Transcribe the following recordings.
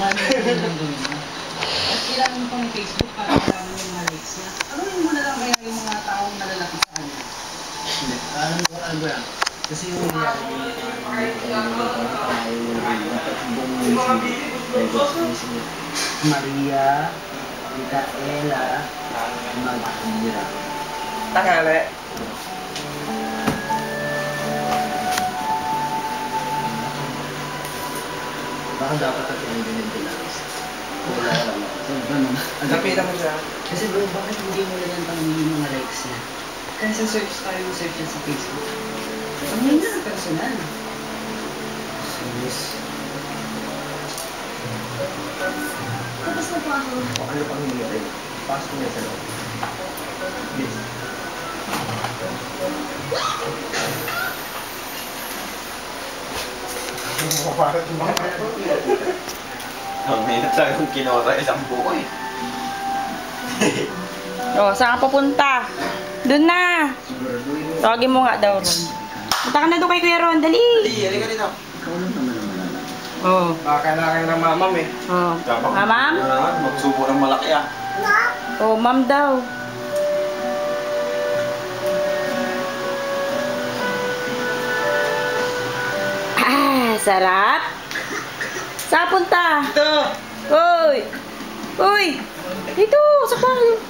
At kailangan mo pang Facebook para malaman yung mga likes niya. Ano mo na lang kaya yung mga taong nalalapit sa kanya? Hindi. Ano ba yan? Kasi yung nangyari Maria, Micaela, Maghira. Tanghali. Baka dapat natin ang ganyan bilas. Wala ka lang. So, ganun. Lapitan mo siya. Kasi bro, bakit hindi mo lang tanongin yung mga likes niya? Kasi search tayo ng search niya sa Facebook. Ano yun na personal? Yes. Tapos na po ako. O ano pang hinihintay? Pasok niya sa loob. Yes. May na tayong kinora isang buhay. O, saan ka pupunta? Doon na. Tawagin mo nga daw, Ron. Punta ka na doon kay Kuya Ron. Dali. Hindi, halika dito. Ikaw lang naman ang malala. Oo. Baka kailangan ng mamam eh. Oo. Ah, ma'am? Magsubo ng malaki ah. Oo, ma'am daw. Ah, sarap. Saan punta? Dito! Uy! Uy! Dito, sa kwarto.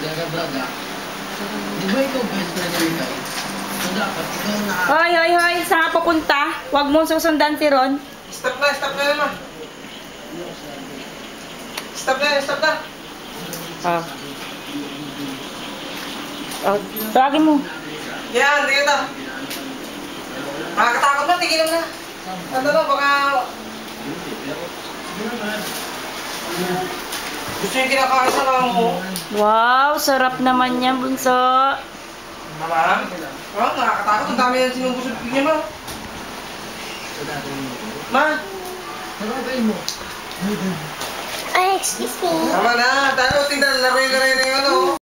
Daga braga. Di ba ikaw best friend niya? So dapat ikaw na... Hoy, hoy, hoy. Saan ka pupunta? Huwag mong susundan si Ron. Stop na naman. Stop na. Oh. Oh, tawagin mo. Yan, dito na. Nakakatakot na, tigilan na. Ano ba, baka... Gusto yung kinakain sa lang mo? Wow, sarap naman yan, bunso. Mama? Oh, nakakatakot. Ang dami yan sinubusog niya, ma. Ma? Nagagawin mo? Ay, excuse me. Tama na. Tayo, tingnan. Laroy na yung ano.